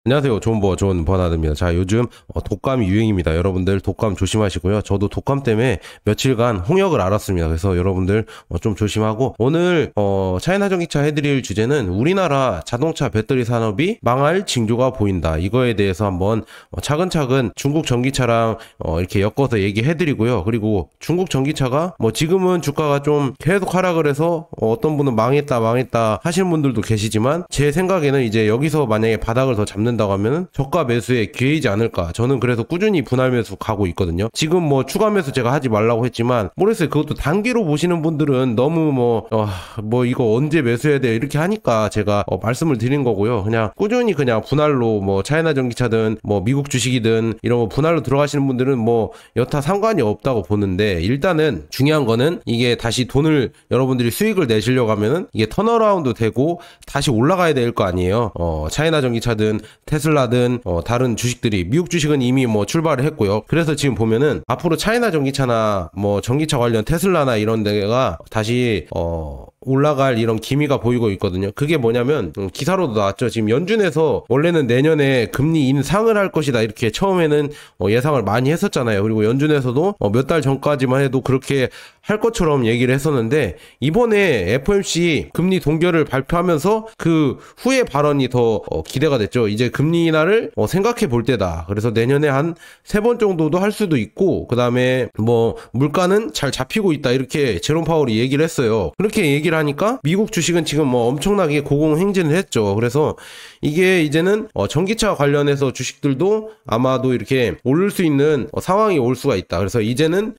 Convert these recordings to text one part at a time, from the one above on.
안녕하세요. 좋은 버나드입니다. 자, 요즘 독감이 유행입니다. 여러분들 독감 조심하시고요. 저도 독감 때문에 며칠간 홍역을 앓았습니다. 그래서 여러분들 좀 조심하고, 오늘 차이나 전기차 해드릴 주제는 우리나라 자동차 배터리 산업이 망할 징조가 보인다. 이거에 대해서 한번 차근차근 중국 전기차랑 이렇게 엮어서 얘기해드리고요. 그리고 중국 전기차가 지금은 주가가 좀 계속 하락을 해서 어떤 분은 망했다 하시는 분들도 계시지만, 제 생각에는 이제 여기서 만약에 바닥을 더 잡는다고 하면 저가 매수에 기회이지 않을까. 저는 그래서 꾸준히 분할 매수 가고 있거든요. 지금 추가 매수 제가 하지 말라고 했지만, 모르겠어요. 그것도 단기로 보시는 분들은 너무 이거 언제 매수해야 돼 이렇게 하니까 제가 말씀을 드린 거고요. 그냥 꾸준히 그냥 분할로 차이나 전기차든 미국 주식이든 이런 거 분할로 들어가시는 분들은 여타 상관이 없다고 보는데, 일단은 중요한 거는 이게 다시 돈을 여러분들이 수익을 내시려고 하면은 이게 턴어라운드 되고 다시 올라가야 될 거 아니에요. 차이나 전기차든 테슬라든 다른 주식들이, 미국 주식은 이미 출발을 했고요. 그래서 지금 보면은 앞으로 차이나 전기차나 전기차 관련 테슬라나 이런 데가 다시 올라갈 이런 기미가 보이고 있거든요. 그게 뭐냐면 기사로도 나왔죠. 지금 연준에서 원래는 내년에 금리 인상을 할 것이다 이렇게 처음에는 예상을 많이 했었잖아요. 그리고 연준에서도 몇 달 전까지만 해도 그렇게 할 것처럼 얘기를 했었는데, 이번에 FOMC 금리 동결을 발표하면서 그 후의 발언이 더 기대가 됐죠. 이제 금리 인하를 생각해 볼 때다. 그래서 내년에 한 3번 정도도 할 수도 있고, 그 다음에 물가는 잘 잡히고 있다 이렇게 제롬 파월이 얘기를 했어요. 그렇게 얘기를 하니까 미국 주식은 지금 엄청나게 고공행진을 했죠. 그래서 이게 이제는 전기차 관련해서 주식들도 아마도 이렇게 오를 수 있는 상황이 올 수가 있다. 그래서 이제는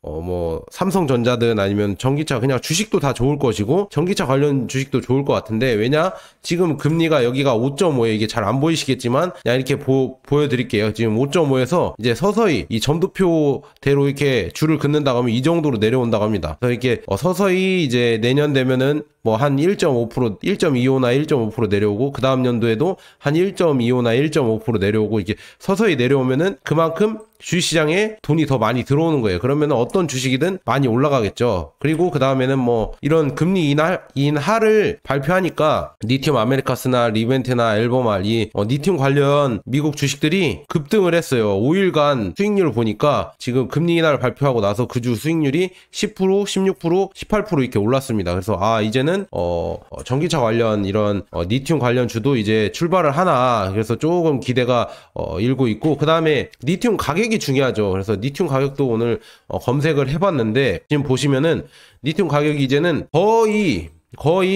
삼성전자든 아니면 전기차 그냥 주식도 다 좋을 것이고, 전기차 관련 주식도 좋을 것 같은데, 왜냐 지금 금리가 여기가 5.5에 이게 잘 안 보이시겠지만 그냥 이렇게 보여드릴게요. 지금 5.5에서 이제 서서히 이 점도표대로 이렇게 줄을 긋는다고 하면 이 정도로 내려온다고 합니다. 그래서 이렇게 서서히 이제 내년 되면은 한 1.5%, 1.25나 1.5% 내려오고, 그 다음 연도에도 한 1.25나 1.5% 내려오고, 이게 서서히 내려오면은 그만큼 주식시장에 돈이 더 많이 들어오는 거예요. 그러면 어떤 주식이든 많이 올라가겠죠. 그리고 그 다음에는 이런 금리 인하를 발표하니까 리튬 아메리카스나 리벤트나 엘버말 이 리튬 관련 미국 주식들이 급등을 했어요. 5일간 수익률을 보니까 지금 금리 인하를 발표하고 나서 그 주 수익률이 10%, 16%, 18% 이렇게 올랐습니다. 그래서 이제는 전기차 관련 이런 리튬 관련 주도 이제 출발을 하나, 그래서 조금 기대가 일고 있고, 그 다음에 리튬 가격이 중요하죠. 그래서 리튬 가격도 오늘 검색을 해봤는데, 지금 보시면은 리튬 가격이 이제는 거의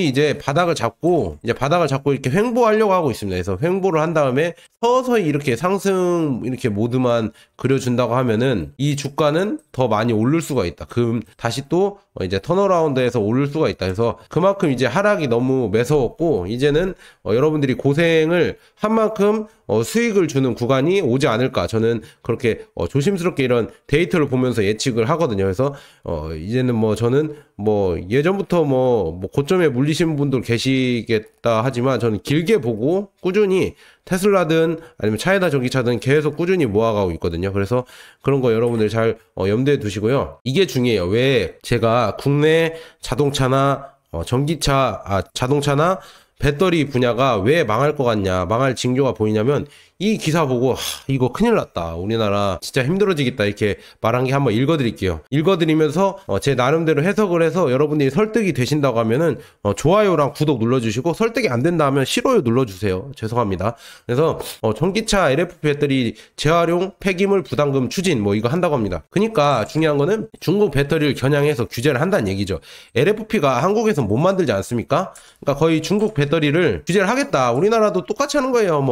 이제 바닥을 잡고 이렇게 횡보하려고 하고 있습니다. 그래서 횡보를 한 다음에 서서히 이렇게 상승 이렇게 모드만 그려준다고 하면은 이 주가는 더 많이 오를 수가 있다. 다시 또 이제 턴어라운드에서 오를 수가 있다. 그래서 그만큼 이제 하락이 너무 매서웠고, 이제는 여러분들이 고생을 한 만큼 수익을 주는 구간이 오지 않을까. 저는 그렇게 조심스럽게 이런 데이터를 보면서 예측을 하거든요. 그래서 이제는 저는 예전부터 고점에 물리신 분들 계시겠다 하지만, 저는 길게 보고 꾸준히 테슬라든 아니면 차이나 전기차든 계속 꾸준히 모아가고 있거든요. 그래서 그런 거 여러분들 잘 염두에 두시고요. 이게 중요해요. 왜 제가 국내 자동차나 자동차나 배터리 분야가 왜 망할 것 같냐, 망할 징조가 보이냐면, 이 기사 보고 이거 큰일 났다, 우리나라 진짜 힘들어지겠다 이렇게 말한 게 한번 읽어드릴게요. 읽어드리면서 제 나름대로 해석을 해서 여러분들이 설득이 되신다고 하면은 좋아요랑 구독 눌러주시고, 설득이 안 된다 하면 싫어요 눌러주세요. 죄송합니다. 그래서 전기차 LFP 배터리 재활용 폐기물 부담금 추진 이거 한다고 합니다. 그러니까 중요한 거는 중국 배터리를 겨냥해서 규제를 한다는 얘기죠. LFP가 한국에서 못 만들지 않습니까? 그러니까 거의 중국 배터리를 규제를 하겠다. 우리나라도 똑같이 하는 거예요.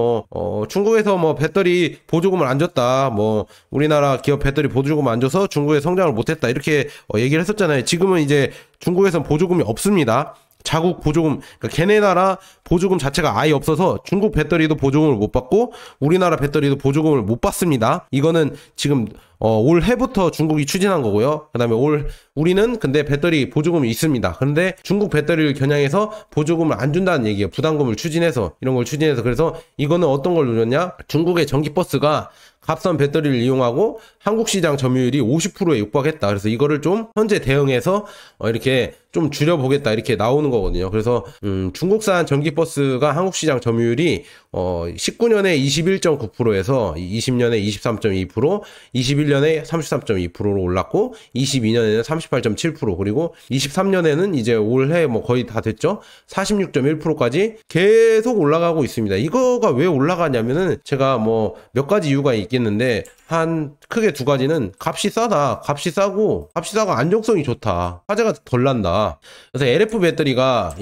중국에서 배터리 보조금을 안 줬다, 우리나라 기업 배터리 보조금 안 줘서 중국의 성장을 못했다 이렇게 얘기를 했었잖아요. 지금은 이제 중국에선 보조금이 없습니다. 자국 보조금, 그러니까 걔네 나라 보조금 자체가 아예 없어서 중국 배터리도 보조금을 못 받고 우리나라 배터리도 보조금을 못 받습니다. 이거는 지금 올해부터 중국이 추진한 거고요. 그 다음에 우리는 근데 배터리 보조금이 있습니다. 그런데 중국 배터리를 겨냥해서 보조금을 안 준다는 얘기예요. 부담금을 추진해서, 이런 걸 추진해서. 그래서 이거는 어떤 걸 노렸냐? 중국의 전기버스가 값싼 배터리를 이용하고 한국 시장 점유율이 50%에 육박했다. 그래서 이거를 좀 현재 대응해서 이렇게 좀 줄여보겠다, 이렇게 나오는 거거든요. 그래서 중국산 전기버스가 한국 시장 점유율이 19년에 21.9%에서 20년에 23.2%, 21년에 33.2%로 올랐고 22년에는 38.7%, 그리고 23년에는 이제 올해 뭐 거의 다 됐죠. 46.1%까지 계속 올라가고 있습니다. 이거가 왜 올라가냐면은 제가 뭐 몇 가지 이유가 있겠는데, 한 크게 두 가지는 값이 싸다. 값이 싸고 안정성이 좋다. 화재가 덜 난다. 그래서 LF 배터리가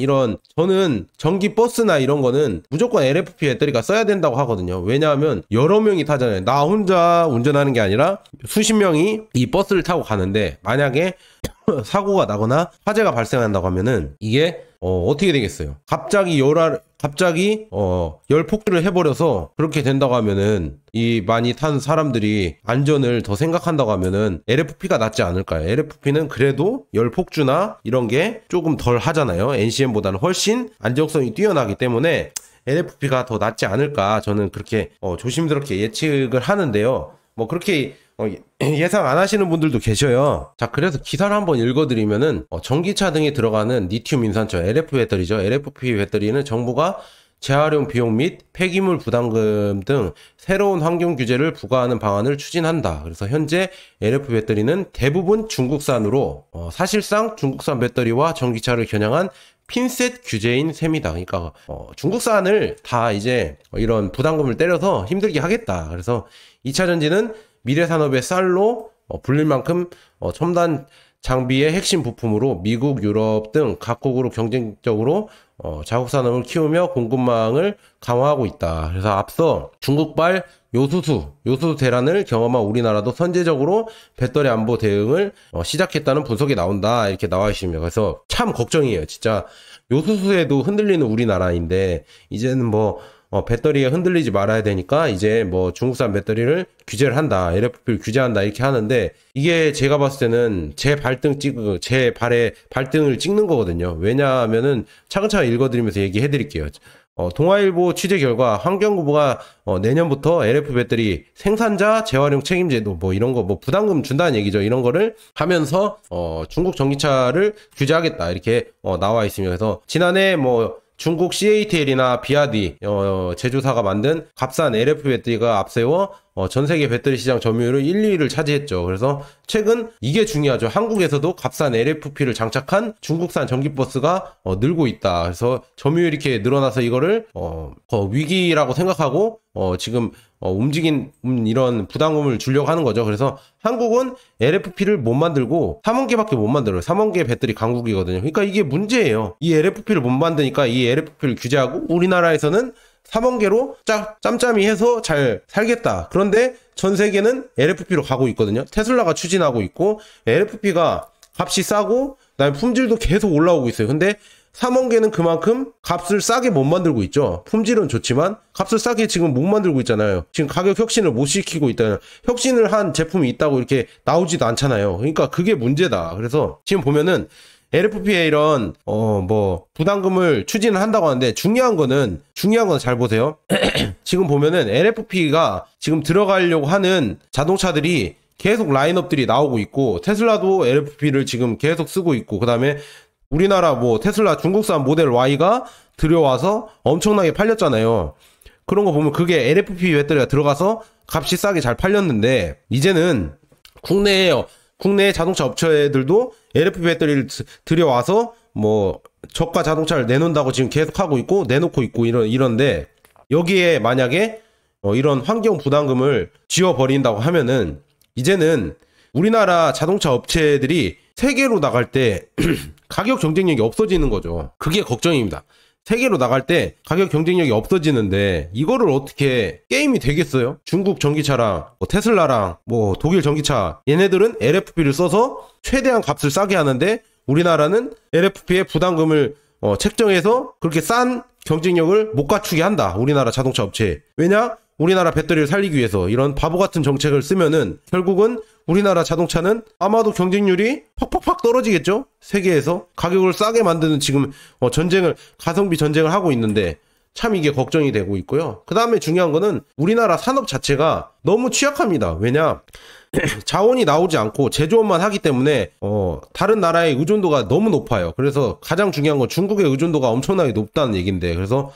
저는 전기 버스나 이런 거는 무조건 LFP 배터리가 써야 된다고 하거든요. 왜냐하면 여러 명이 타잖아요. 나 혼자 운전하는 게 아니라 수십 명이 이 버스를 타고 가는데, 만약에 사고가 나거나 화재가 발생한다고 하면은 이게 어떻게 되겠어요? 갑자기 열 폭주를 해버려서 그렇게 된다고 하면은, 이 많이 탄 사람들이 안전을 더 생각한다고 하면은 LFP가 낫지 않을까요? LFP는 그래도 열 폭주나 이런 게 조금 덜 하잖아요. NCM보다는 훨씬 안정성이 뛰어나기 때문에 LFP가 더 낫지 않을까, 저는 그렇게 조심스럽게 예측을 하는데요. 뭐 그렇게 예상 안 하시는 분들도 계셔요. 자, 그래서 기사를 한번 읽어드리면은, 전기차 등에 들어가는 리튬 인산철 LF 배터리죠. LFP 배터리는 정부가 재활용 비용 및 폐기물 부담금 등 새로운 환경 규제를 부과하는 방안을 추진한다. 그래서 현재 LF 배터리는 대부분 중국산으로, 사실상 중국산 배터리와 전기차를 겨냥한 핀셋 규제인 셈이다. 그러니까 중국산을 다 이제 이런 부담금을 때려서 힘들게 하겠다. 그래서 2차 전지는 미래 산업의 쌀로 불릴 만큼 첨단 장비의 핵심 부품으로 미국, 유럽 등 각국으로 경쟁적으로 자국 산업을 키우며 공급망을 강화하고 있다. 그래서 앞서 중국발 요수수 대란을 경험한 우리나라도 선제적으로 배터리 안보 대응을 시작했다는 분석이 나온다, 이렇게 나와 있습니다. 그래서 참 걱정이에요. 진짜 요수수에도 흔들리는 우리나라인데, 이제는 뭐 배터리에 흔들리지 말아야 되니까 이제 뭐 중국산 배터리를 규제를 한다, LFP를 규제한다, 이렇게 하는데, 이게 제가 봤을 때는 제 발에 발등을 찍는 거거든요. 왜냐하면은 차근차근 읽어드리면서 얘기해 드릴게요. 동아일보 취재 결과 환경부가 내년부터 LF 배터리 생산자 재활용 책임제도 뭐 이런 거 뭐 부담금 준다는 얘기죠. 이런 거를 하면서 중국 전기차를 규제하겠다, 이렇게 나와 있습니다. 그래서 지난해 뭐 중국 CATL이나 비아디 제조사가 만든 값싼 LF 배터리가 앞세워 전 세계 배터리 시장 점유율을 1, 2위를 차지했죠. 그래서 최근 이게 중요하죠. 한국에서도 값싼 LFP를 장착한 중국산 전기버스가 늘고 있다. 그래서 점유율이 이렇게 늘어나서 이거를 위기라고 생각하고 지금 움직인 이런 부담금을 주려고 하는 거죠. 그래서 한국은 LFP를 못 만들고 3원계밖에 못 만들어요. 3원계 배터리 강국이거든요. 그러니까 이게 문제예요. 이 LFP를 못 만드니까 이 LFP를 규제하고, 우리나라에서는 3원계로 짬짬이 해서 잘 살겠다. 그런데 전 세계는 LFP로 가고 있거든요. 테슬라가 추진하고 있고, LFP가 값이 싸고 그다음에 품질도 계속 올라오고 있어요. 근데 3원계는 그만큼 값을 싸게 못 만들고 있죠. 품질은 좋지만 값을 싸게 지금 못 만들고 있잖아요. 지금 가격 혁신을 못 시키고 있다. 혁신을 한 제품이 있다고 이렇게 나오지도 않잖아요. 그러니까 그게 문제다. 그래서 지금 보면은 LFP에 이런 뭐 부담금을 추진을 한다고 하는데, 중요한 거는 잘 보세요. 지금 보면은 LFP가 지금 들어가려고 하는 자동차들이 계속 라인업들이 나오고 있고, 테슬라도 LFP를 지금 계속 쓰고 있고, 그 다음에 우리나라 뭐 테슬라 중국산 모델 Y가 들여와서 엄청나게 팔렸잖아요. 그런 거 보면 그게 LFP 배터리가 들어가서 값이 싸게 잘 팔렸는데, 이제는 국내 자동차 업체들도 LFP 배터리를 들여와서 뭐 저가 자동차를 내놓는다고 지금 계속 하고 있고 내놓고 있고 이런데, 여기에 만약에 이런 환경 부담금을 지워버린다고 하면은 이제는 우리나라 자동차 업체들이 세계로 나갈 때 가격 경쟁력이 없어지는 거죠. 그게 걱정입니다. 세계로 나갈 때 가격 경쟁력이 없어지는데 이거를 어떻게 게임이 되겠어요? 중국 전기차랑 뭐 테슬라랑 뭐 독일 전기차, 얘네들은 LFP를 써서 최대한 값을 싸게 하는데, 우리나라는 LFP의 부담금을 책정해서 그렇게 싼 경쟁력을 못 갖추게 한다. 우리나라 자동차 업체. 왜냐? 우리나라 배터리를 살리기 위해서 이런 바보 같은 정책을 쓰면은 결국은 우리나라 자동차는 아마도 경쟁률이 팍팍팍 떨어지겠죠? 세계에서 가격을 싸게 만드는 지금 가성비 전쟁을 하고 있는데 참 이게 걱정이 되고 있고요. 그 다음에 중요한 거는 우리나라 산업 자체가 너무 취약합니다. 왜냐? 자원이 나오지 않고 제조업만 하기 때문에 다른 나라의 의존도가 너무 높아요. 그래서 가장 중요한 건 중국의 의존도가 엄청나게 높다는 얘기인데, 그래서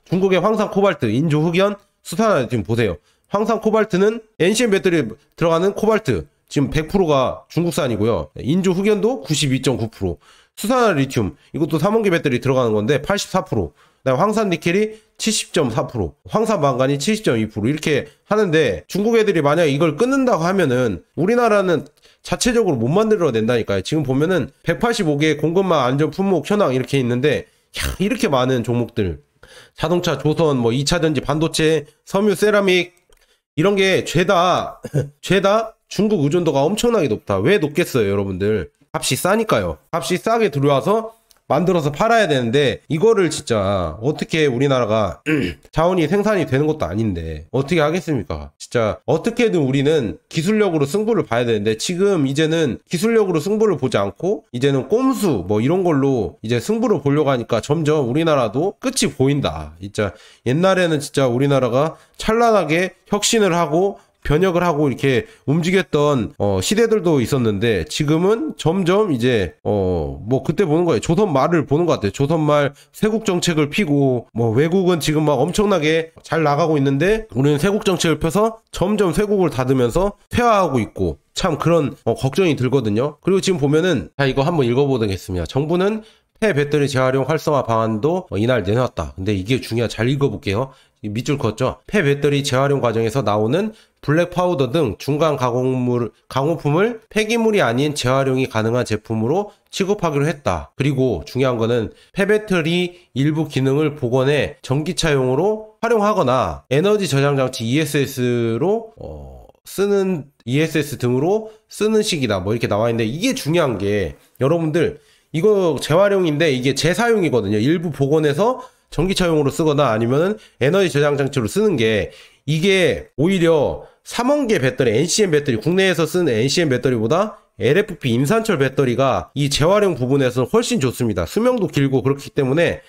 중국의 황산, 코발트, 인조, 흑연, 수산화 지금 보세요. 황산, 코발트는 NCM 배터리에 들어가는 코발트 지금 100%가 중국산이고요. 인조, 흑연도 92.9%, 수산화 리튬 이것도 삼원기 배터리 들어가는 건데 84%, 그다음에 황산 니켈이 70.4%, 황산 망간이 70.2% 이렇게 하는데, 중국 애들이 만약 이걸 끊는다고 하면은 우리나라는 자체적으로 못 만들어낸다니까요. 지금 보면은 185개의 공급망, 안전, 품목, 현황 이렇게 있는데, 이렇게 많은 종목들, 자동차, 조선, 뭐 2차전지, 반도체, 섬유, 세라믹 이런 게 죄다 중국 의존도가 엄청나게 높다. 왜 높겠어요, 여러분들? 값이 싸니까요. 값이 싸게 들어와서 만들어서 팔아야 되는데, 이거를 진짜 어떻게 우리나라가 자원이 생산이 되는 것도 아닌데 어떻게 하겠습니까? 진짜 어떻게든 우리는 기술력으로 승부를 봐야 되는데, 지금 이제는 기술력으로 승부를 보지 않고 이제는 꼼수 뭐 이런 걸로 이제 승부를 보려고 하니까 점점 우리나라도 끝이 보인다. 진짜 옛날에는 진짜 우리나라가 찬란하게 혁신을 하고 변혁을 하고 이렇게 움직였던 시대들도 있었는데, 지금은 점점 이제 뭐 그때 보는 거예요. 조선말을 보는 것 같아요. 조선말 세국 정책을 피고, 뭐 외국은 지금 막 엄청나게 잘 나가고 있는데 우리는 세국 정책을 펴서 점점 세국을 닫으면서 퇴화하고 있고, 참 그런 걱정이 들거든요. 그리고 지금 보면은, 자, 이거 한번 읽어보겠습니다. 정부는 폐배터리 재활용 활성화 방안도 이날 내놨다. 근데 이게 중요한, 잘 읽어볼게요. 밑줄 걷죠. 폐배터리 재활용 과정에서 나오는 블랙 파우더 등 중간 가공품을 폐기물이 아닌 재활용이 가능한 제품으로 취급하기로 했다. 그리고 중요한 거는 폐배터리 일부 기능을 복원해 전기차용으로 활용하거나 에너지 저장 장치 ESS로 쓰는 ESS 등으로 쓰는 식이다. 뭐 이렇게 나와 있는데, 이게 중요한 게, 여러분들 이거 재활용인데 이게 재사용이거든요. 일부 복원해서 전기차용으로 쓰거나 아니면은 에너지 저장 장치로 쓰는 게, 이게 오히려 삼원계 배터리, NCM 배터리, 국내에서 쓰는 NCM 배터리보다 LFP 임산철 배터리가 이 재활용 부분에서는 훨씬 좋습니다. 수명도 길고 그렇기 때문에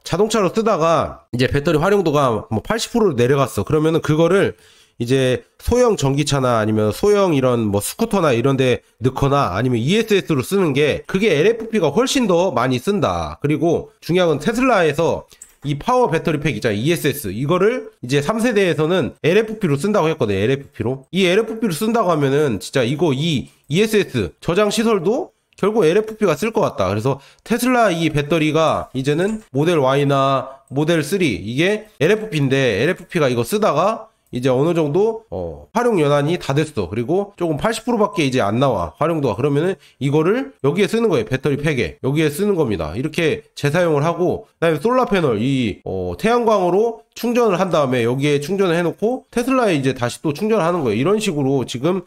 자동차로 쓰다가 이제 배터리 활용도가 뭐 80%로 내려갔어. 그러면은 그거를 이제 소형 전기차나 아니면 소형 이런 뭐 스쿠터나 이런 데 넣거나 아니면 ESS로 쓰는 게, 그게 LFP가 훨씬 더 많이 쓴다. 그리고 중요한 건 테슬라에서 이 파워 배터리 팩 있잖아요. ESS. 이거를 이제 3세대에서는 LFP로 쓴다고 했거든요. LFP로. 이 LFP로 쓴다고 하면은 진짜 이 ESS 저장 시설도 결국 LFP가 쓸 것 같다. 그래서 테슬라 이 배터리가 이제는 모델 Y나 모델 3 이게 LFP인데, LFP가 이거 쓰다가 이제 어느 정도 활용 연한이 다 됐어. 그리고 조금 80%밖에 이제 안 나와, 활용도가. 그러면은 이거를 여기에 쓰는 거예요. 배터리 팩에 여기에 쓰는 겁니다. 이렇게 재사용을 하고, 그다음에 솔라 패널 태양광으로 충전을 한 다음에 여기에 충전을 해놓고 테슬라에 이제 다시 또 충전을 하는 거예요. 이런 식으로 지금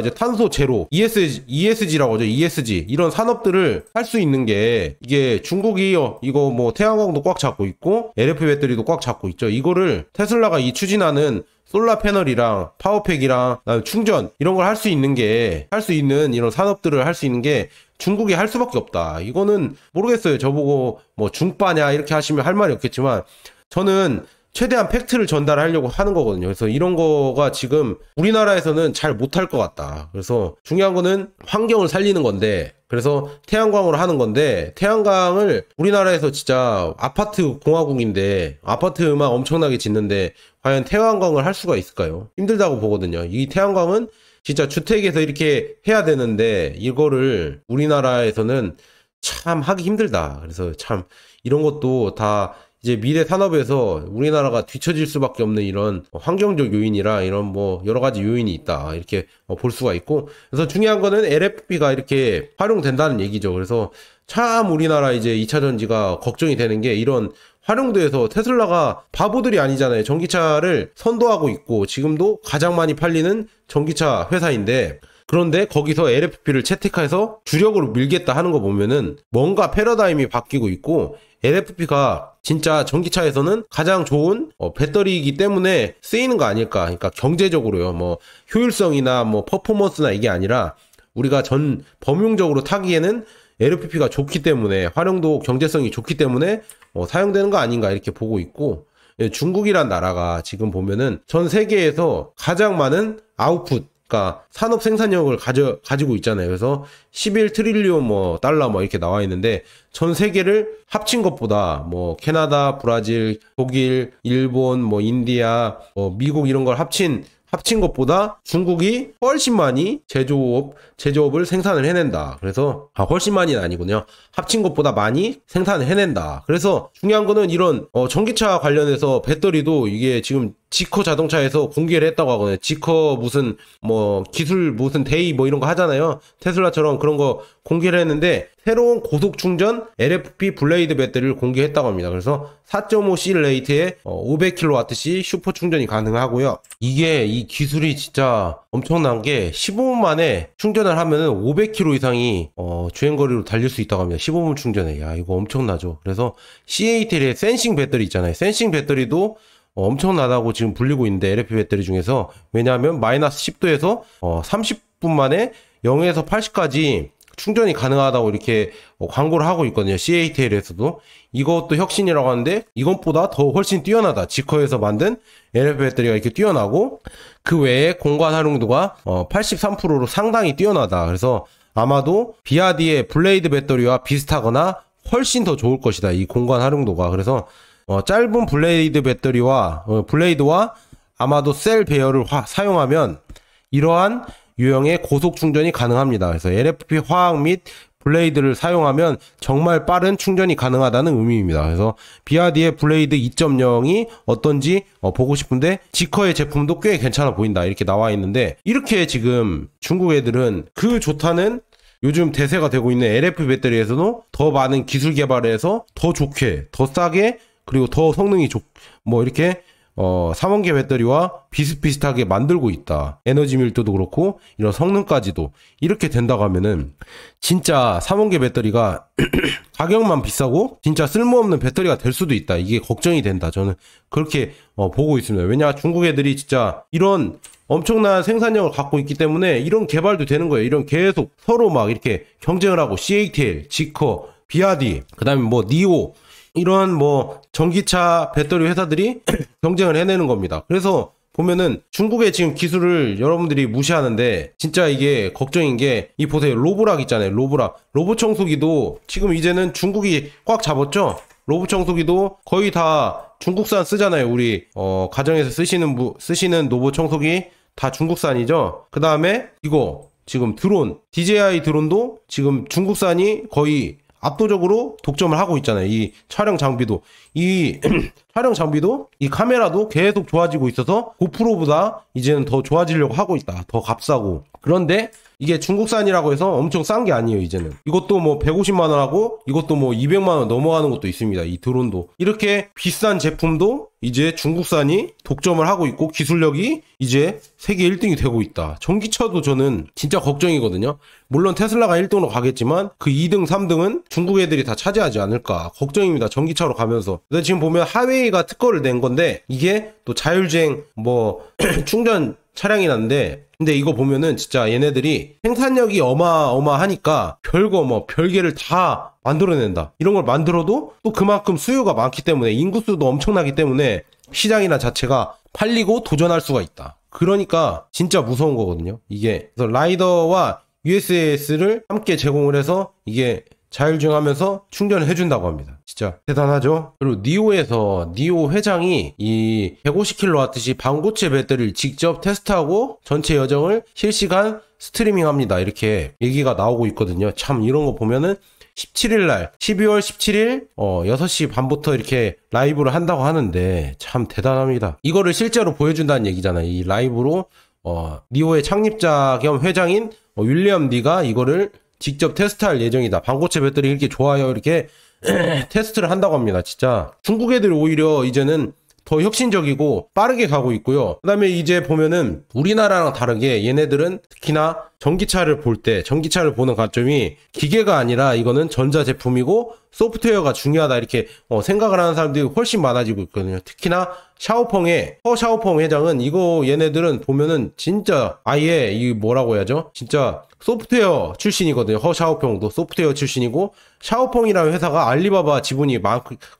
이제 탄소 제로 ESG라고 하죠. ESG 이런 산업들을 할 수 있는 게, 이게 중국이 이거 뭐 태양광도 꽉 잡고 있고 LFP 배터리도 꽉 잡고 있죠. 이거를 테슬라가 이 추진하는 솔라 패널이랑 파워팩이랑 충전 이런 걸 할 수 있는 이런 산업들을 할 수 있는 게 중국이 할 수밖에 없다. 이거는 모르겠어요. 저보고 뭐 중빠냐 이렇게 하시면 할 말이 없겠지만, 저는 최대한 팩트를 전달하려고 하는 거거든요. 그래서 이런 거가 지금 우리나라에서는 잘 못할 것 같다. 그래서 중요한 거는 환경을 살리는 건데, 그래서 태양광으로 하는 건데, 태양광을 우리나라에서 진짜 아파트 공화국인데 아파트만 엄청나게 짓는데 과연 태양광을 할 수가 있을까요? 힘들다고 보거든요. 이 태양광은 진짜 주택에서 이렇게 해야 되는데 이거를 우리나라에서는 참 하기 힘들다. 그래서 참 이런 것도 다 이제 미래 산업에서 우리나라가 뒤처질 수밖에 없는 이런 환경적 요인이라 이런 뭐 여러 가지 요인이 있다, 이렇게 볼 수가 있고, 그래서 중요한 거는 LFP가 이렇게 활용된다는 얘기죠. 그래서 참 우리나라 이제 2차 전지가 걱정이 되는 게, 이런 활용도에서 테슬라가 바보들이 아니잖아요. 전기차를 선도하고 있고 지금도 가장 많이 팔리는 전기차 회사인데, 그런데 거기서 LFP를 채택해서 주력으로 밀겠다 하는 거 보면은 뭔가 패러다임이 바뀌고 있고, LFP가 진짜 전기차에서는 가장 좋은 배터리이기 때문에 쓰이는 거 아닐까. 그러니까 경제적으로요. 뭐 효율성이나 뭐 퍼포먼스나 이게 아니라 우리가 전 범용적으로 타기에는 LFP가 좋기 때문에, 활용도 경제성이 좋기 때문에 사용되는 거 아닌가 이렇게 보고 있고, 중국이란 나라가 지금 보면은 전 세계에서 가장 많은 아웃풋, 그러니까 산업 생산력을 가지고 있잖아요. 그래서 11트릴리온 뭐 달러 뭐 이렇게 나와 있는데, 전 세계를 합친 것보다 뭐 캐나다, 브라질, 독일, 일본, 뭐 인디아, 미국 이런 걸 합친 것보다 중국이 훨씬 많이 제조업을 생산을 해낸다. 그래서 훨씬 많이는 아니군요. 합친 것보다 많이 생산을 해낸다. 그래서 중요한 거는 이런 전기차 관련해서 배터리도 이게 지금 지커 자동차에서 공개를 했다고 하거든요. 지커 무슨 뭐 기술 무슨 데이 뭐 이런 거 하잖아요. 테슬라처럼 그런 거 공개를 했는데, 새로운 고속 충전 LFP 블레이드 배터리를 공개했다고 합니다. 그래서 4.5C 레이트에 500kWc 슈퍼 충전이 가능하고요. 이 기술이 진짜 엄청난 게 15분 만에 충전을 하면은 500km 이상이 주행거리로 달릴 수 있다고 합니다. 15분 충전에. 야, 이거 엄청나죠. 그래서 CATL의 센싱 배터리 있잖아요. 센싱 배터리도 엄청나다고 지금 불리고 있는데, LFP 배터리 중에서. 왜냐하면 마이너스 10도에서 30분 만에 0에서 80까지 충전이 가능하다고 이렇게 광고를 하고 있거든요. CATL에서도. 이것도 혁신이라고 하는데, 이것보다 더 훨씬 뛰어나다. 지커에서 만든 LFP 배터리가 이렇게 뛰어나고, 그 외에 공간 활용도가 83%로 상당히 뛰어나다. 그래서 아마도 비아디의 블레이드 배터리와 비슷하거나 훨씬 더 좋을 것이다. 이 공간 활용도가. 그래서 짧은 블레이드 배터리와 블레이드와 아마도 셀 배열을 사용하면 이러한 유형의 고속 충전이 가능합니다. 그래서 LFP 화학 및 블레이드를 사용하면 정말 빠른 충전이 가능하다는 의미입니다. 그래서 비아디의 블레이드 2.0이 어떤지 보고 싶은데, 지커의 제품도 꽤 괜찮아 보인다 이렇게 나와 있는데, 이렇게 지금 중국 애들은 그 좋다는 요즘 대세가 되고 있는 LFP 배터리에서도 더 많은 기술 개발을 해서 더 좋게, 더 싸게, 그리고 더 성능이 뭐 이렇게 3원계 배터리와 비슷비슷하게 만들고 있다. 에너지 밀도도 그렇고 이런 성능까지도 이렇게 된다고 하면은 진짜 3원계 배터리가 가격만 비싸고 진짜 쓸모없는 배터리가 될 수도 있다. 이게 걱정이 된다. 저는 그렇게 보고 있습니다. 왜냐, 중국 애들이 진짜 이런 엄청난 생산력을 갖고 있기 때문에 이런 개발도 되는 거예요. 이런 계속 서로 막 이렇게 경쟁을 하고, CATL, 지커, 비아디, 그 다음에 뭐 니오, 이런 뭐 전기차 배터리 회사들이 경쟁을 해내는 겁니다. 그래서 보면은 중국의 지금 기술을 여러분들이 무시하는데, 진짜 이게 걱정인 게, 이 보세요. 로보락 있잖아요. 로봇 청소기도 지금 이제는 중국이 꽉 잡았죠. 로봇 청소기도 거의 다 중국산 쓰잖아요. 우리 가정에서 쓰시는 로봇 청소기 다 중국산이죠. 그 다음에 이거 지금 드론, DJI 드론도 지금 중국산이 거의 압도적으로 독점을 하고 있잖아요. 이 촬영 장비도, 이 카메라도 계속 좋아지고 있어서 고프로보다 이제는 더 좋아지려고 하고 있다. 더 값싸고. 그런데 이게 중국산이라고 해서 엄청 싼 게 아니에요. 이제는 이것도 뭐 150만 원 하고, 이것도 뭐 200만 원 넘어가는 것도 있습니다. 이 드론도. 이렇게 비싼 제품도 이제 중국산이 독점을 하고 있고, 기술력이 이제 세계 1등이 되고 있다. 전기차도 저는 진짜 걱정이거든요. 물론 테슬라가 1등으로 가겠지만 그 2등, 3등은 중국 애들이 다 차지하지 않을까 걱정입니다. 전기차로 가면서. 근데 지금 보면 하웨이가 특허를 낸 건데, 이게 또 자율주행 뭐 충전 차량이란데, 근데 이거 보면은 진짜 얘네들이 생산력이 어마어마하니까 별개를 다 만들어낸다. 이런 걸 만들어도 또 그만큼 수요가 많기 때문에, 인구수도 엄청나기 때문에 시장이나 자체가 팔리고 도전할 수가 있다. 그러니까 진짜 무서운 거거든요. 이게 그래서 라이더와 USS를 함께 제공을 해서 이게 자율주행하면서 충전을 해준다고 합니다. 진짜 대단하죠. 그리고 니오 회장이 이 150kWh 반고체 배터리를 직접 테스트하고 전체 여정을 실시간 스트리밍합니다. 이렇게 얘기가 나오고 있거든요. 참 이런 거 보면은 17일날 12월 17일 6시 반부터 이렇게 라이브를 한다고 하는데 참 대단합니다. 이거를 실제로 보여준다는 얘기잖아요. 이 라이브로 니오의 창립자 겸 회장인 윌리엄 니가 이거를 직접 테스트할 예정이다. 반고체 배터리 이렇게 좋아요. 이렇게 테스트를 한다고 합니다. 진짜 중국 애들이 오히려 이제는 더 혁신적이고 빠르게 가고 있고요. 그 다음에 이제 보면은 우리나라랑 다르게 얘네들은 특히나 전기차를 보는 관점이 기계가 아니라 이거는 전자 제품이고 소프트웨어가 중요하다 이렇게 생각을 하는 사람들이 훨씬 많아지고 있거든요. 특히나 샤오펑의 허샤오펑 회장은 이거 얘네들은 보면은 진짜 아예 이 뭐라고 해야죠? 진짜 소프트웨어 출신이거든요. 허샤오펑도 소프트웨어 출신이고 샤오펑이라는 회사가 알리바바 지분이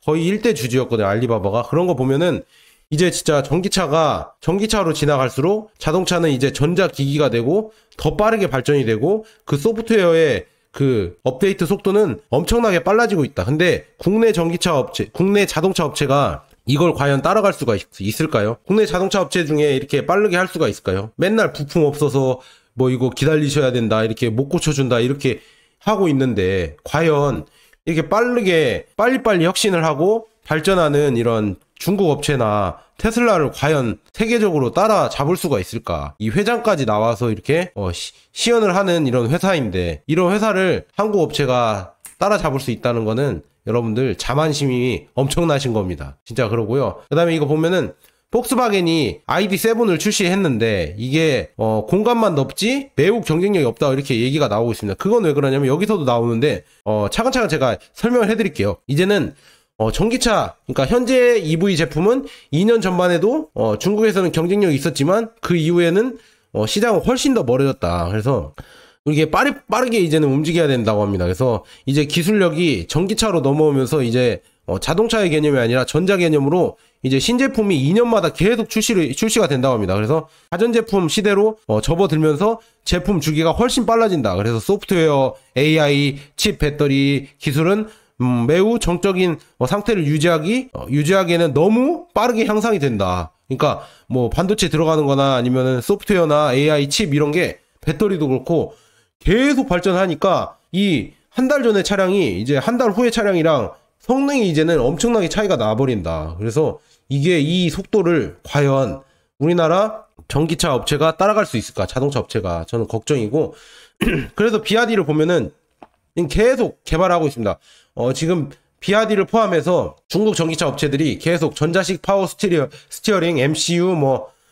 거의 1대 주주였거든요. 알리바바가. 그런 거 보면은 이제 진짜 전기차로 지나갈수록 자동차는 이제 전자기기가 되고 더 빠르게 발전이 되고 그 소프트웨어의 그 업데이트 속도는 엄청나게 빨라지고 있다. 근데 국내 자동차 업체가 이걸 과연 따라갈 수가 있을까요? 국내 자동차 업체 중에 이렇게 빠르게 할 수가 있을까요? 맨날 부품 없어서 뭐 이거 기다리셔야 된다, 이렇게 못 고쳐준다, 이렇게 하고 있는데 과연 이렇게 빠르게 빨리빨리 혁신을 하고 발전하는 이런 중국 업체나 테슬라를 과연 세계적으로 따라잡을 수가 있을까? 이 회장까지 나와서 이렇게 시연을 하는 이런 회사인데 이런 회사를 한국 업체가 따라잡을 수 있다는 거는 여러분들 자만심이 엄청나신 겁니다. 진짜 그러고요. 그 다음에 이거 보면은 폭스바겐이 ID7을 출시했는데 이게 공간만 넓지 매우 경쟁력이 없다 이렇게 얘기가 나오고 있습니다. 그건 왜 그러냐면 여기서도 나오는데 차근차근 제가 설명을 해드릴게요. 이제는 전기차, 그러니까 현재 EV 제품은 2년 전만 해도 중국에서는 경쟁력이 있었지만 그 이후에는 시장은 훨씬 더 멀어졌다. 그래서 이게 빠르게 이제는 움직여야 된다고 합니다. 그래서 이제 기술력이 전기차로 넘어오면서 이제 자동차의 개념이 아니라 전자 개념으로 이제 신제품이 2년마다 계속 출시가 된다고 합니다. 그래서 가전제품 시대로 접어들면서 제품 주기가 훨씬 빨라진다. 그래서 소프트웨어, AI, 칩, 배터리 기술은 매우 정적인 상태를 유지하기에는 너무 빠르게 향상이 된다. 그러니까 뭐 반도체 들어가는 거나 아니면은 소프트웨어나 AI 칩 이런 게 배터리도 그렇고 계속 발전하니까 이 한 달 전의 차량이 이제 한 달 후의 차량이랑 성능이 이제는 엄청나게 차이가 나버린다. 그래서 이 속도를 과연 우리나라 전기차 업체가 따라갈 수 있을까? 자동차 업체가. 저는 걱정이고 그래서 비아디를 보면은 계속 개발하고 있습니다. 지금 비아디를 포함해서 중국 전기차 업체들이 계속 전자식 파워 스티어링, MCU,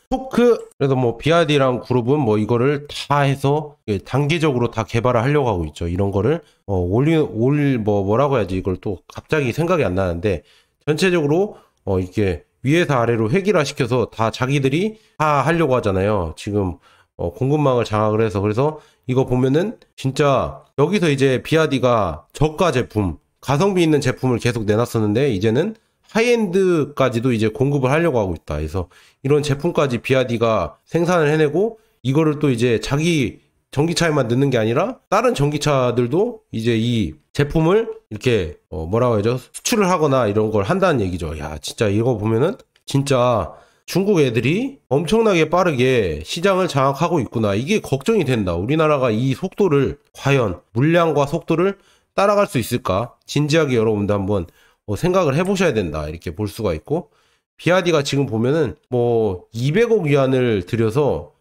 토크, 그래서 비아디랑 그룹은 이거를 다 해서 단기적으로 다 개발을 하려고 하고 있죠. 이런 거를, 뭐라고 해야지, 이걸 또 갑자기 생각이 안 나는데, 전체적으로, 이렇게 위에서 아래로 획일화 시켜서 다 자기들이 다 하려고 하잖아요. 지금, 공급망을 장악을 해서. 그래서 이거 보면은 진짜 여기서 이제 비아디가 저가 제품, 가성비 있는 제품을 계속 내놨었는데, 이제는 하이엔드까지도 이제 공급을 하려고 하고 있다. 그래서 이런 제품까지 비아디가 생산을 해내고 이거를 또 이제 자기 전기차에만 넣는 게 아니라 다른 전기차들도 이제 이 제품을 이렇게 뭐라고 해야죠? 수출을 하거나 이런 걸 한다는 얘기죠. 야, 진짜 이거 보면은 진짜 중국 애들이 엄청나게 빠르게 시장을 장악하고 있구나. 이게 걱정이 된다. 우리나라가 이 속도를 과연 물량과 속도를 따라갈 수 있을까? 진지하게 여러분들 한번 생각을 해보셔야 된다. 이렇게 볼 수가 있고, 비아디가 지금 보면은 200억 위안을 들여서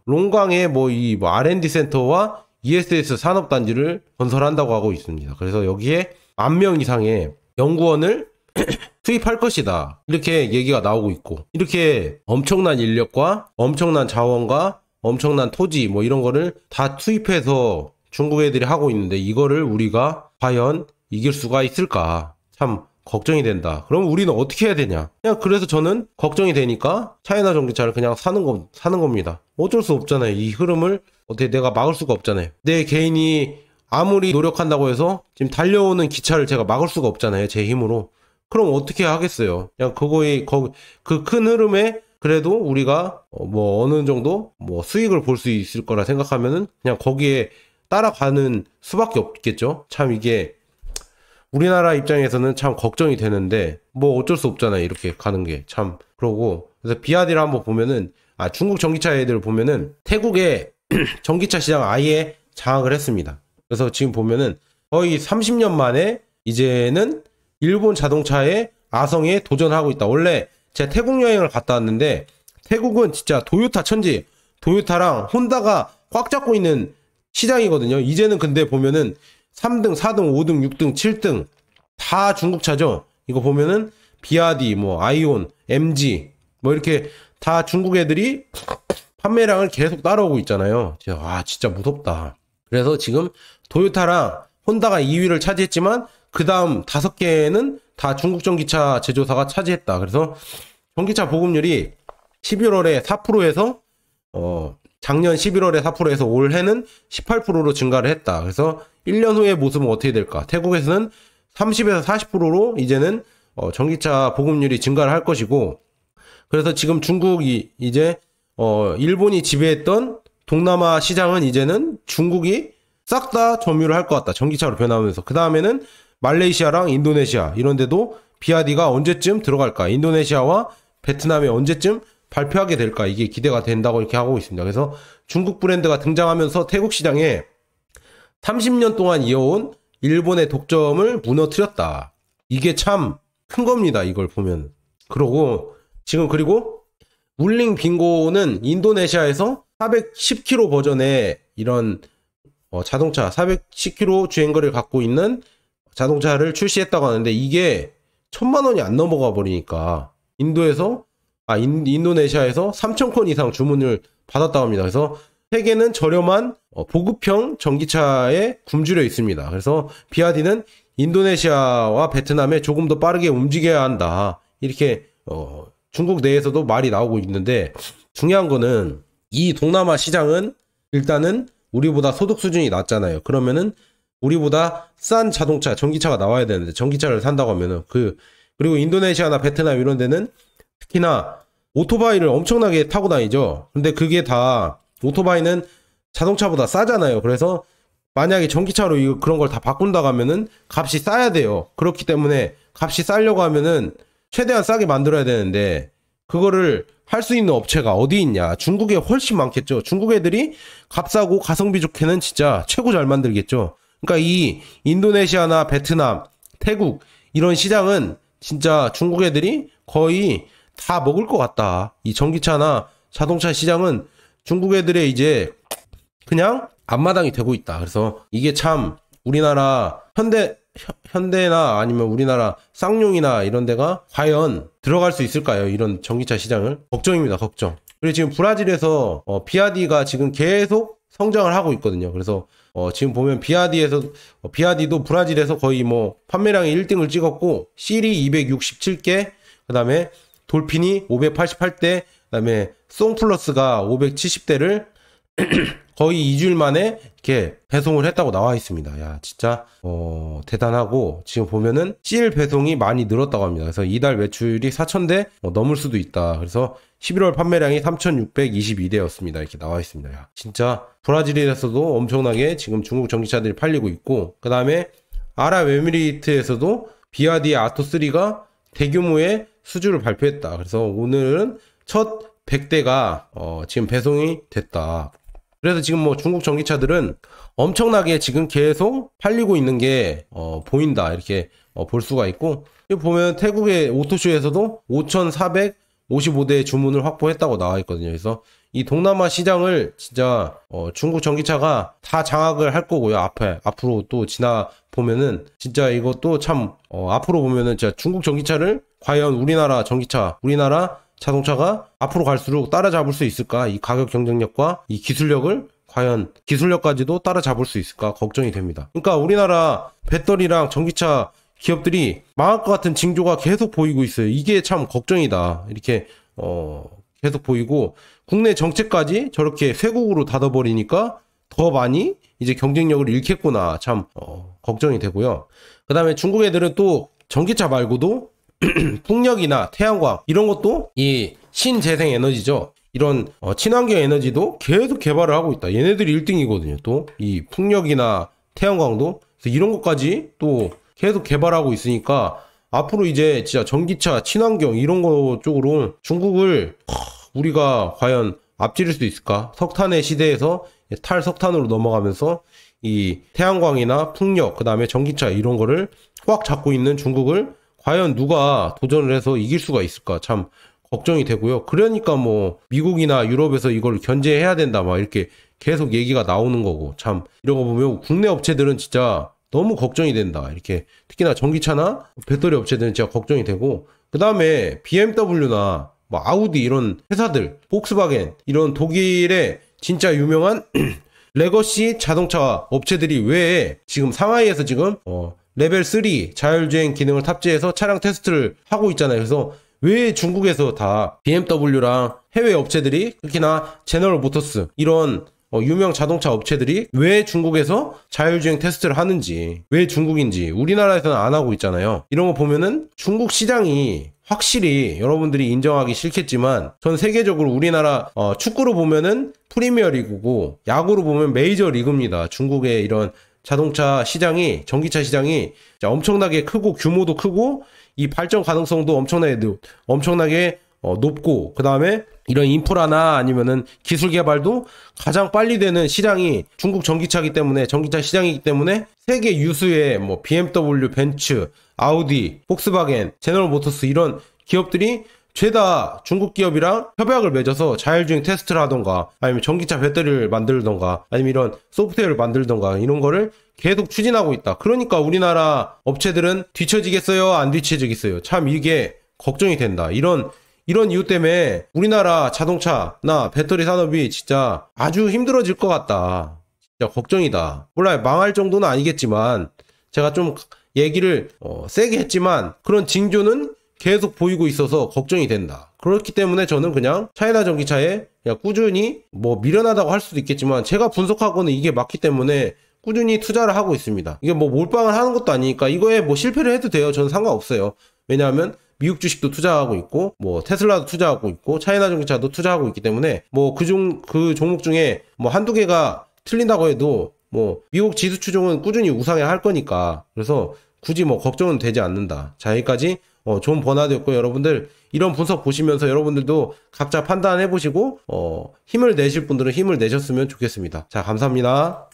롱강에 이 R&D 센터와 ESS 산업단지를 건설한다고 하고 있습니다. 그래서 여기에 10,000명 이상의 연구원을 투입할 것이다. 이렇게 얘기가 나오고 있고, 이렇게 엄청난 인력과 엄청난 자원과 엄청난 토지 이런 거를 다 투입해서 중국 애들이 하고 있는데 이거를 우리가 과연 이길 수가 있을까? 참 걱정이 된다. 그럼 우리는 어떻게 해야 되냐? 그냥 그래서 저는 걱정이 되니까 차이나 전기차를 그냥 사는 겁니다. 어쩔 수 없잖아요. 이 흐름을 어떻게 내가 막을 수가 없잖아요. 내 개인이 아무리 노력한다고 해서 지금 달려오는 기차를 제가 막을 수가 없잖아요. 제 힘으로. 그럼 어떻게 하겠어요? 그냥 그 큰 흐름에 그래도 우리가 어느 정도 수익을 볼 수 있을 거라 생각하면은 그냥 거기에 따라가는 수밖에 없겠죠. 참 이게 우리나라 입장에서는 참 걱정이 되는데 어쩔 수 없잖아요. 이렇게 가는 게 참. 그러고 그래서 비아디를 한번 보면은 중국 전기차 애들 보면은 태국의 전기차 시장 아예 장악을 했습니다. 그래서 지금 보면은 거의 30년 만에 이제는 일본 자동차의 아성에 도전하고 있다. 원래 제가 태국 여행을 갔다 왔는데 태국은 진짜 도요타 천지, 도요타랑 혼다가 꽉 잡고 있는 시장이거든요. 이제는 근데 보면은 3등, 4등, 5등, 6등, 7등 다 중국차죠. 이거 보면은 비아디, 아이온, MG 이렇게 다 중국 애들이 판매량을 계속 따라오고 있잖아요. 진짜 무섭다. 그래서 지금 도요타랑 혼다가 2위를 차지했지만 그 다음 5개는 다 중국 전기차 제조사가 차지했다. 그래서 전기차 보급률이 11월에 4%에서 작년 11월에 4%에서 올해는 18%로 증가를 했다. 그래서 1년 후의 모습은 어떻게 될까? 태국에서는 30에서 40%로 이제는 전기차 보급률이 증가를 할 것이고, 그래서 지금 중국이 이제 일본이 지배했던 동남아 시장은 이제는 중국이 싹 다 점유를 할 것 같다. 전기차로 변하면서. 그 다음에는 말레이시아랑 인도네시아 이런 데도 비아디가 언제쯤 들어갈까? 인도네시아와 베트남에 언제쯤 발표하게 될까? 이게 기대가 된다고 이렇게 하고 있습니다. 그래서 중국 브랜드가 등장하면서 태국 시장에 30년 동안 이어온 일본의 독점을 무너뜨렸다. 이게 참 큰 겁니다. 이걸 보면. 그리고 울링 빙고는 인도네시아에서 410km 버전의 이런 자동차 410km 주행거리를 갖고 있는 자동차를 출시했다고 하는데, 이게 1000만 원이 안 넘어가 버리니까 인도네시아에서 3000건 이상 주문을 받았다고 합니다. 그래서 세계는 저렴한 보급형 전기차에 굶주려 있습니다. 그래서 비아디는 인도네시아와 베트남에 조금 더 빠르게 움직여야 한다. 이렇게 중국 내에서도 말이 나오고 있는데, 중요한 거는 이 동남아 시장은 일단은 우리보다 소득 수준이 낮잖아요. 그러면은 우리보다 싼 자동차, 전기차가 나와야 되는데, 전기차를 산다고 하면은 그리고 인도네시아나 베트남 이런 데는 특히나 오토바이를 엄청나게 타고 다니죠. 근데 그게 다 오토바이는 자동차보다 싸잖아요. 그래서 만약에 전기차로 그런 걸 다 바꾼다고 하면은 값이 싸야 돼요. 그렇기 때문에 값이 싸려고 하면은 최대한 싸게 만들어야 되는데, 그거를 할 수 있는 업체가 어디 있냐? 중국에 훨씬 많겠죠. 중국 애들이 값싸고 가성비 좋게는 진짜 최고 잘 만들겠죠. 그러니까 이 인도네시아나 베트남, 태국 이런 시장은 진짜 중국 애들이 거의 다 먹을 것 같다. 이 전기차나 자동차 시장은 중국 애들의 이제 그냥 앞마당이 되고 있다. 그래서 이게 참 우리나라 현대나 아니면 우리나라 쌍용이나 이런 데가 과연 들어갈 수 있을까요? 이런 전기차 시장을. 걱정입니다. 걱정. 그리고 지금 브라질에서 비아디가 지금 계속 성장을 하고 있거든요. 그래서 지금 보면 비아디도 브라질에서 거의 판매량이 1등을 찍었고, 실이 267개, 그 다음에 돌핀이 588대, 그 다음에 송플러스가 570대를 거의 2주일 만에 이렇게 배송을 했다고 나와 있습니다. 야, 진짜 대단하고, 지금 보면은 CL 배송이 많이 늘었다고 합니다. 그래서 이달 매출이 4,000대 넘을 수도 있다. 그래서 11월 판매량이 3,622대였습니다. 이렇게 나와 있습니다. 야, 진짜 브라질에서도 엄청나게 지금 중국 전기차들이 팔리고 있고, 그 다음에 아랍에미리트에서도 비아디의 아토3가 대규모의 수주를 발표했다. 그래서 오늘은 첫 100대가 지금 배송이 됐다. 그래서 지금 중국 전기차들은 엄청나게 지금 계속 팔리고 있는 게 보인다. 이렇게 볼 수가 있고, 여기 보면 태국의 오토쇼에서도 5,455대 주문을 확보했다고 나와 있거든요. 그래서 이 동남아 시장을 진짜 중국 전기차가 다 장악을 할 거고요. 앞으로 또 지나 보면은 진짜 이것도 참 앞으로 보면은 진짜 중국 전기차를 과연 우리나라 자동차가 앞으로 갈수록 따라잡을 수 있을까? 이 가격 경쟁력과 이 기술력을 과연 기술력까지도 따라잡을 수 있을까? 걱정이 됩니다. 그러니까 우리나라 배터리랑 전기차 기업들이 망할 것 같은 징조가 계속 보이고 있어요. 이게 참 걱정이다. 이렇게 계속 보이고, 국내 정책까지 저렇게 쇠국으로 닫아버리니까 더 많이 이제 경쟁력을 잃겠구나. 참 걱정이 되고요. 그 다음에 중국 애들은 또 전기차 말고도 풍력이나 태양광 이런 것도 이 신재생 에너지죠. 이런 친환경 에너지도 계속 개발을 하고 있다. 얘네들이 1등이거든요. 또 이 풍력이나 태양광도. 그래서 이런 것까지 또 계속 개발하고 있으니까 앞으로 이제 진짜 전기차, 친환경 이런 거 쪽으로 중국을 우리가 과연 앞지를 수 있을까? 석탄의 시대에서 탈석탄으로 넘어가면서 이 태양광이나 풍력, 그 다음에 전기차 이런 거를 꽉 잡고 있는 중국을 과연 누가 도전을 해서 이길 수가 있을까? 참 걱정이 되고요. 그러니까 미국이나 유럽에서 이걸 견제해야 된다 막 이렇게 계속 얘기가 나오는 거고, 참 이런 거 보면 국내 업체들은 진짜 너무 걱정이 된다. 이렇게 특히나 전기차나 배터리 업체들은 진짜 걱정이 되고, 그 다음에 BMW나 아우디 이런 회사들, 폭스바겐 이런 독일의 진짜 유명한 레거시 자동차 업체들이 왜 지금 상하이에서 지금 레벨 3 자율주행 기능을 탑재해서 차량 테스트를 하고 있잖아요. 그래서 왜 중국에서 다 BMW랑 해외 업체들이, 특히나 제너럴 모터스 이런 유명 자동차 업체들이 왜 중국에서 자율주행 테스트를 하는지, 왜 중국인지 우리나라에서는 안 하고 있잖아요. 이런 거 보면은 중국 시장이 확실히 여러분들이 인정하기 싫겠지만 전 세계적으로 우리나라 축구로 보면은 프리미어 리그고 야구로 보면 메이저 리그입니다. 중국의 이런 자동차 시장이, 전기차 시장이 엄청나게 크고 규모도 크고 이 발전 가능성도 엄청나게 높고, 그 다음에 이런 인프라나 아니면은 기술 개발도 가장 빨리 되는 시장이 중국 전기차 시장이기 때문에 세계 유수의 뭐 BMW, 벤츠, 아우디, 폭스바겐, 제너럴 모터스 이런 기업들이 죄다 중국 기업이랑 협약을 맺어서 자율주행 테스트를 하던가, 아니면 전기차 배터리를 만들던가, 아니면 이런 소프트웨어를 만들던가, 이런 거를 계속 추진하고 있다. 그러니까 우리나라 업체들은 뒤처지겠어요? 안 뒤처지겠어요? 참 이게 걱정이 된다. 이런 이유 때문에 우리나라 자동차나 배터리 산업이 진짜 아주 힘들어질 것 같다. 진짜 걱정이다. 몰라요. 망할 정도는 아니겠지만 제가 좀 얘기를 세게 했지만 그런 징조는 계속 보이고 있어서 걱정이 된다. 그렇기 때문에 저는 그냥 차이나 전기차에 그냥 꾸준히 뭐 미련하다고 할 수도 있겠지만 제가 분석하고는 이게 맞기 때문에 꾸준히 투자를 하고 있습니다. 이게 뭐 몰빵을 하는 것도 아니니까 이거에 뭐 실패를 해도 돼요. 저는 상관없어요. 왜냐하면 미국 주식도 투자하고 있고, 뭐 테슬라도 투자하고 있고, 차이나 전기차도 투자하고 있기 때문에 뭐 그 종목 중에 뭐 한두 개가 틀린다고 해도 뭐 미국 지수 추종은 꾸준히 우상향 할 거니까, 그래서 굳이 뭐 걱정은 되지 않는다. 자, 여기까지 좋은 버나드였고, 여러분들 이런 분석 보시면서 여러분들도 각자 판단해 보시고 힘을 내실 분들은 힘을 내셨으면 좋겠습니다. 자, 감사합니다.